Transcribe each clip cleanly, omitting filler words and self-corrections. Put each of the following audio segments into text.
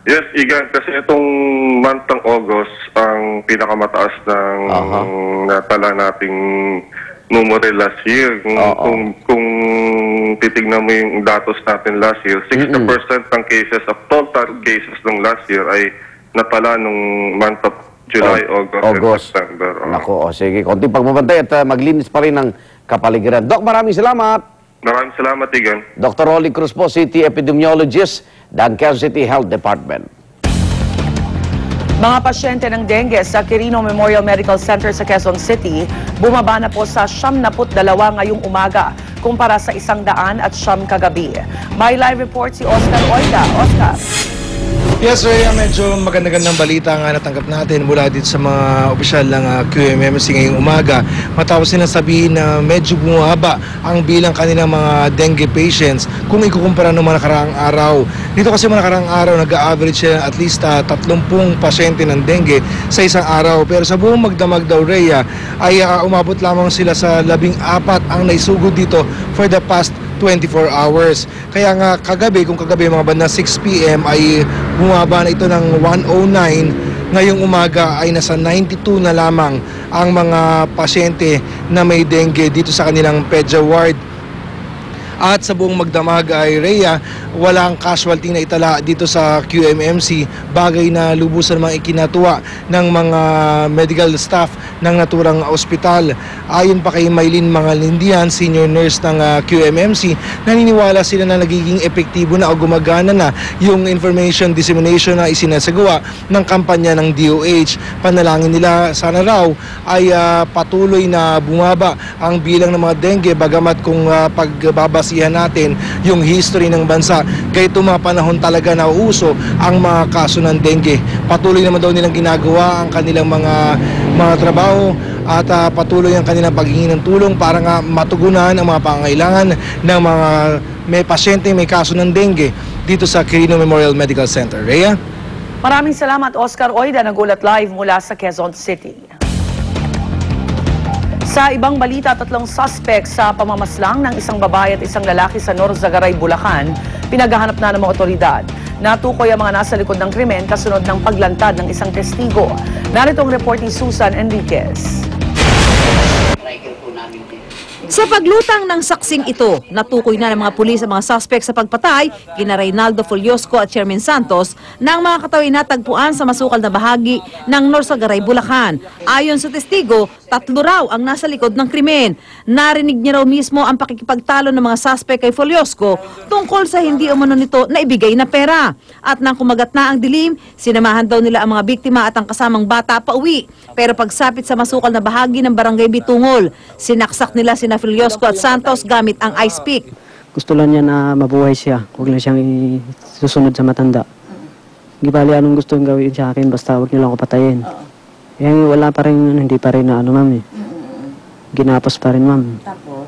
Yes, Igan, kasi itong month ng August, ang pinakamataas ng natala nating numero last year. Kung titignan mo yung datos natin last year, 60% ng cases of total cases ng last year ay natala nung month of July, August, and September. Naku, sige. Konting pagbabantay at maglinis pa rin ng kapaligiran. Doc, maraming salamat. Maraming salamat, Igan. Dr. Rolly Cruz po, City Epidemiologist ng Quezon City Health Department. Mga pasyente ng dengue sa Quirino Memorial Medical Center sa Quezon City, bumaba na po sa 72 ngayong umaga kumpara sa 100 at 9 kagabi. May live report si Oscar Oida. Oscar. Yes, Rhea, medyo maganda-gandang balita nga natanggap natin mula dito sa mga opisyal ng QMMC ngayong umaga. Matapos nilang sabihin na medyo bumaba ang bilang kanilang mga dengue patients kung ikukumpara ng mga nakaraang araw. Dito kasi mga nakaraang araw, nag-average sila at least 30 pasyente ng dengue sa isang araw. Pero sa buong magdamag daw, Rhea, ay umabot lamang sila sa 14 ang naisugod dito for the past 24 hours. Kaya nga kagabi, kung kagabi mga bandang 6 p.m. ay bumaba na ito ng 109, ngayong umaga ay nasa 92 na lamang ang mga pasyente na may dengue dito sa kanilang pedja ward. At sa buong magdamag ay, Rhea, walang casualty na itala dito sa QMMC, bagay na lubusan mga ikinatuwa ng mga medical staff ng naturang ospital. Ayon pa kay Maylin Mangalindian, senior nurse ng QMMC, naniniwala sila na nagiging epektibo na o gumagana na yung information dissemination na isinasagawa ng kampanya ng DOH. Panalangin nila sana raw ay patuloy na bumaba ang bilang ng mga dengue, bagamat kung pagbabasihan natin yung history ng bansa, kahit mga panahon talaga na uso ang mga kaso ng dengue. Patuloy naman daw nilang ginagawa ang kanilang mga trabaho at patuloy ang kanilang paghingi ng tulong para nga matugunan ang mga pangangailangan ng mga may pasyente may kaso ng dengue dito sa Quirino Memorial Medical Center. Rhea? Maraming salamat, Oscar Oida, nagulat live mula sa Quezon City. Sa ibang balita, 3 suspect sa pamamaslang ng isang babae at isang lalaki sa Norzagaray, Bulacan, pinaghahanap na ng mga otoridad. Natukoy ang mga nasa likod ng krimen kasunod ng paglantad ng isang testigo. Narito ang report ni Susan Enriquez. Sa paglutang ng saksing ito, natukoy na ng mga pulis ang mga suspect sa pagpatay kina Reynaldo Foliosco at Chairman Santos ng mga katawin na tagpuan sa masukal na bahagi ng Norzagaray, Bulacan. Ayon sa testigo, 3 raw ang nasa likod ng krimen. Narinig niya raw mismo ang pakikipagtalo ng mga suspect kay Foliosco tungkol sa hindi umano nito na ibigay na pera. At nang kumagat na ang dilim, sinamahan daw nila ang mga biktima at ang kasamang bata pauwi. Pero pagsapit sa masukal na bahagi ng Barangay Bitungol, sinaksak nila sina Foliosco at Santos gamit ang ice pick. Gusto lang niya na mabuhay siya. Huwag lang siyang susunod sa matanda. Hindi bali anong gusto gawin sa akin, basta huwag niyo lang ako patayin. Yan, wala pa rin, hindi pa rin na ano, ma'am eh. Ginapos pa rin, ma'am. Tapos?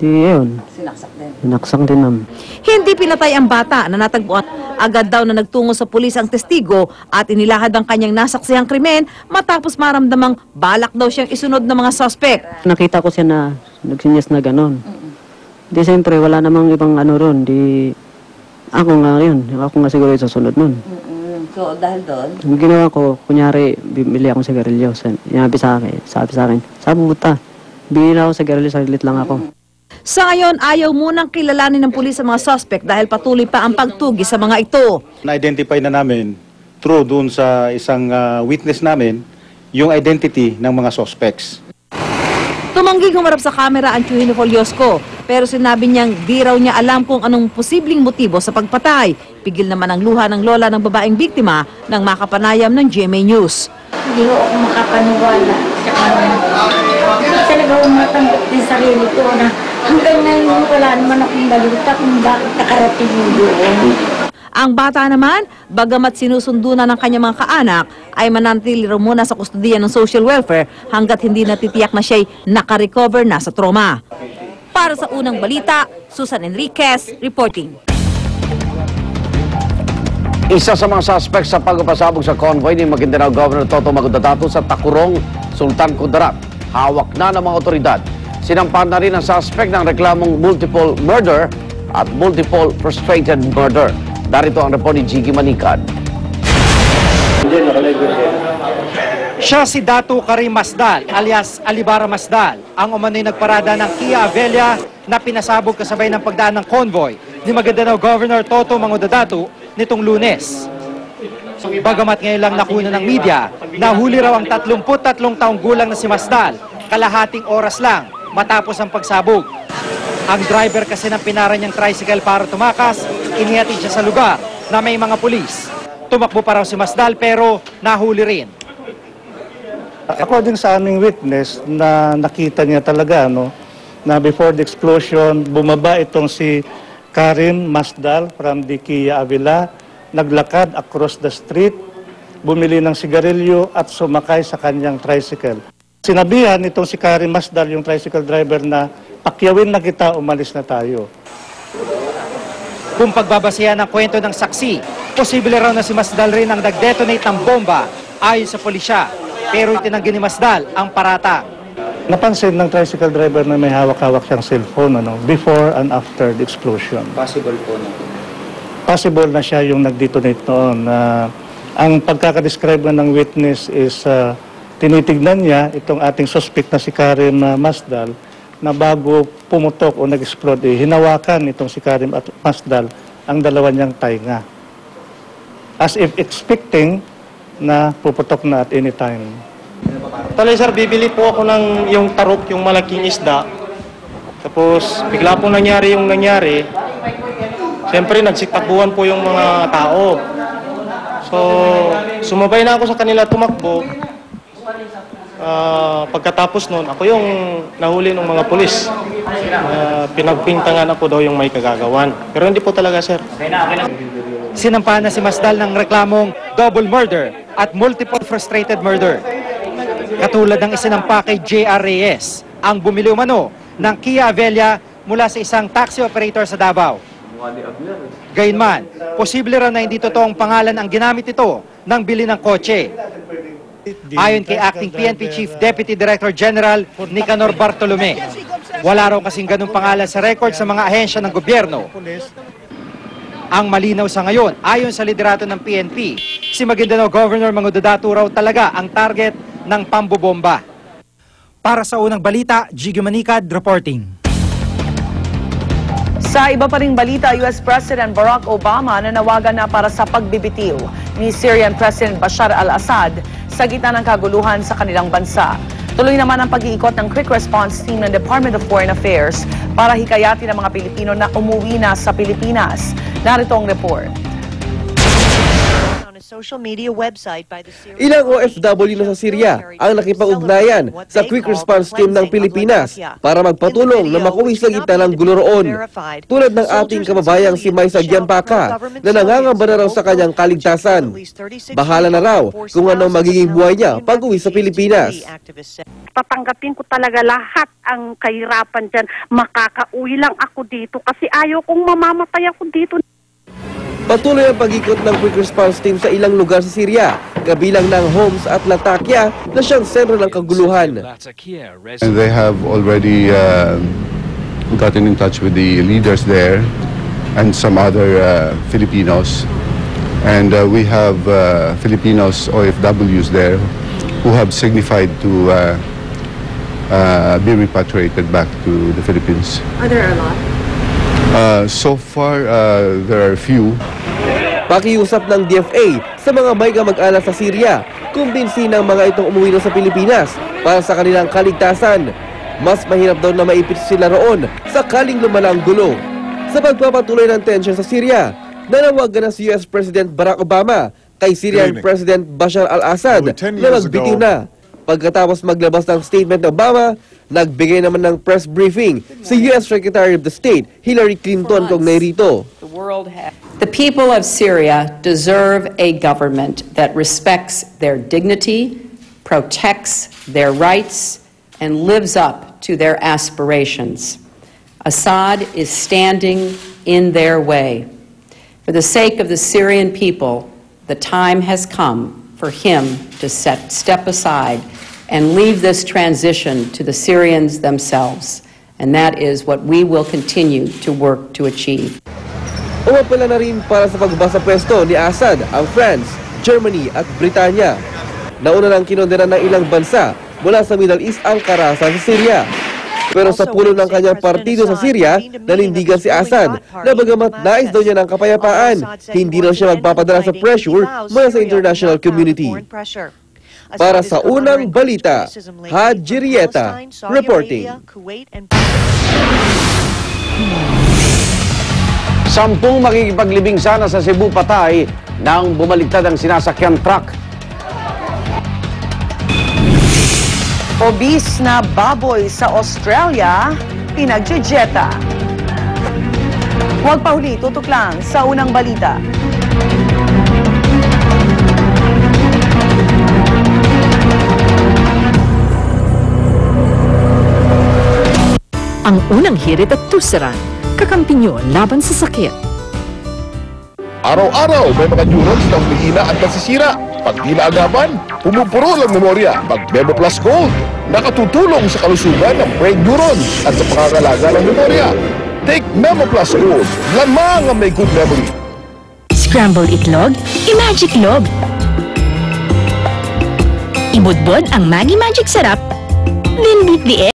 Di, yun. Sinaksak din? Sinaksak din, ma'am. Hindi pinatay ang bata na natagpuan. Agad daw na nagtungo sa pulis ang testigo at inilahad ang kanyang nasaksihang krimen matapos maramdamang balak daw siyang isunod ng mga suspect. Nakita ko siya na nagsinyas na gano'n. Di, siyempre, wala namang ibang ano ron. Di, ako nga yun. Ako nga siguro yung susunod nun. So, dahil doon? Ang ginawa ko, kunyari, bibili akong sigarilyo. Sabi sa akin, sabi puta, bili na ako sigarilyo, saglit lang ako. Sa ngayon, ayaw munang kilalanin ng pulis ang mga suspect dahil patuloy pa ang pagtugi sa mga ito. Na-identify na namin through doon sa isang witness namin yung identity ng mga suspects. Tumangging humarap sa kamera ang tiyuhin ni Foliosco, pero sinabi niyang di raw niya alam kung anong posibleng motibo sa pagpatay. Pigil naman ang luha ng lola ng babaeng biktima nang makapanayam ng GMA News. Hindi ko ako makapaniwala. Hindi talaga umatanggap din sarili ko na hanggang ngayon wala naman akong balita kung bakit nakarating yung doon. Ang bata naman, bagamat sinusundo na ng kanyang mga kaanak, ay mananatili raw muna sa kustudiya ng social welfare hanggat hindi natitiyak na siya'y nakarecover na sa trauma. Para sa unang balita, Susan Enriquez, reporting. Isa sa mga suspect sa pagpasabog sa convoy ni Maguindanao Governor Toto Magudadato sa Takurong, Sultan Kudarat. Hawak na ng mga otoridad. Sinampahan na rin ang suspect ng reklamong multiple murder at multiple frustrated murder. Darito ang report ni Jiggy Manikad. Siya si Datu Karim Masdal alias Alibara Masdal, ang umano'y nagparada ng Kia Avelia na pinasabog kasabay ng pagdaan ng convoy ni Maguindanao Governor Toto Mangudadatu nitong Lunes. Bagamat ngayon lang nakuna ng media, nahuli raw ang 33 taong gulang na si Masdal kalahating oras lang matapos ang pagsabog. Ang driver kasi ng pinara niyang tricycle para tumakas, inihatid siya sa lugar na may mga pulis. Tumakbo pa raw si Masdal pero nahuli rin. According sa aming witness, na nakita niya talaga na before the explosion, bumaba itong si Karim Masdal from the Kia Avila, naglakad across the street, bumili ng sigarilyo at sumakay sa kanyang tricycle. Sinabihan itong si Karim Masdal, yung tricycle driver, na pakyawin na kita, umalis na tayo. Kung pagbabasihan ng kwento ng saksi, posible raw na si Masdal rin ang nag-detonate ng bomba ayon sa pulisya. Pero itinanggi ni Masdal ang paratang. Napansin ng tricycle driver na may hawak-hawak siyang cellphone before and after the explosion. Possible po na. Possible na siya yung nag-detonate noon. Ang pagkakadescribe ng witness is tinitignan niya itong ating suspect na si Karim Masdal na bago pumutok o nag-explode, hinawakan itong si Karim at Masdal ang dalawa niyang tainga. As if expecting na puputok na at any time. Tuloy sir, bibili po ako ng yung tarok, yung malaking isda. Tapos bigla po nangyari yung nangyari. Siyempre nagsitakbuhan po yung mga tao. So sumabay na ako sa kanila tumakbo. Pagkatapos nun, ako yung nahuli ng mga pulis. Pinagpintangan ako daw yung may kagagawan. Pero hindi po talaga sir. Sinampahan na si Masdal ng reklamong double murder at multiple frustrated murder. Katulad ng isinampa kay J.R. Reyes, ang bumili umano ng Kia Avelia mula sa isang taxi operator sa Davao. Gayunman, posible raw na hindi totoong pangalan ang ginamit ito nang bili ng kotse. Ayon kay Acting PNP Chief Deputy Director General Nicanor Bartolome, wala raw kasing ganung pangalan sa record sa mga ahensya ng gobyerno. Ang malinaw sa ngayon, ayon sa liderato ng PNP, si Maguindanao Governor Mangudadatu raw talaga ang target ng pambobomba. Para sa unang balita, Jiggy Manicad reporting. Sa iba pa ring balita, US President Barack Obama nanawagan na para sa pagbibitiw ni Syrian President Bashar al-Assad sa gitna ng kaguluhan sa kanilang bansa. Tuloy naman ang pag-iikot ng Quick Response Team ng Department of Foreign Affairs para hikayatin ang mga Pilipino na umuwi na sa Pilipinas. Narito ang report. Ilang OFW na sa Syria ang nakipag-ugnayan sa Quick Response Team ng Pilipinas para magpatulong na makuwi sa gitna ng gulo roon. Tulad ng ating kababayang si Maisa Giampaca na nangangamba na raw sa kanyang kaligtasan. Bahala na raw kung anong magiging buhay niya pag-uwi sa Pilipinas. Tatanggapin ko talaga lahat ang kahirapan dyan. Makakauwi lang ako dito kasi ayaw kong mamamatay ako dito. Patuloy ang pag-ikot ng Quick Response Team sa ilang lugar sa Syria, kabilang ng Homs at Latakia na siyang sentro ng kaguluhan. And they have already gotten in touch with the leaders there and some other Filipinos. And we have Filipinos, OFWs there, who have signified to be repatriated back to the Philippines. Are there a lot? So far, there are few. Pakiusap ng DFA sa mga may kamag-anak sa Syria, kumbinsin ng mga itong umuwi na sa Pilipinas para sa kanilang kaligtasan. Mas mahirap daw na maipit sila roon sakaling lumala ang gulo. Sa pagpapatuloy ng tensyon sa Syria, nanawagan na si US President Barack Obama kay Syrian President Bashar al-Assad na magbitiw na. Pagkatapos maglabas ng statement ng Obama, nagbigay naman ng press briefing si US Secretary of the State Hillary Clinton kung nairito. The people of Syria deserve a government that respects their dignity, protects their rights, and lives up to their aspirations. Assad is standing in their way. For the sake of the Syrian people, the time has come for him to step aside and leave this transition to the Syrians themselves. And that is what we will continue to work to achieve. Umapala na rin para sa pagbaba sa pwesto ni Assad ang France Germany at Britanya. Nauna nang kinondena ng ilang bansa mula sa Middle East ang karahasan sa Syria. Pero sa pulo ng kanyang partido sa Syria, nanindigan si Assad na bagamat nais daw niya ng kapayapaan, hindi raw siya magpapadala sa pressure mula sa international community. Para sa unang balita, Haji Rieta reporting. 10 makikipaglibing sana sa Cebu patay nang bumaligtad ang sinasakyan truck. Obis na baboy sa Australia, pinagjejeta. Huwag pa huli, tutok lang sa unang balita. Ang unang hirit at tusaran, kakampi nyo laban sa sakit. Araw-araw may mga neurons na humihina at nasisira. Pag di naagapan, pumupuro ang memorya. Pag Memo Plus Gold, nakatutulong sa kalusugan ng brain neurons at sa pangangalaga ng memorya. Take Memo Plus Gold, lamang ang may good memory. Scrambled itlog, i-magic log. Ibudbod ang Maggi Magic Sarap, then beat the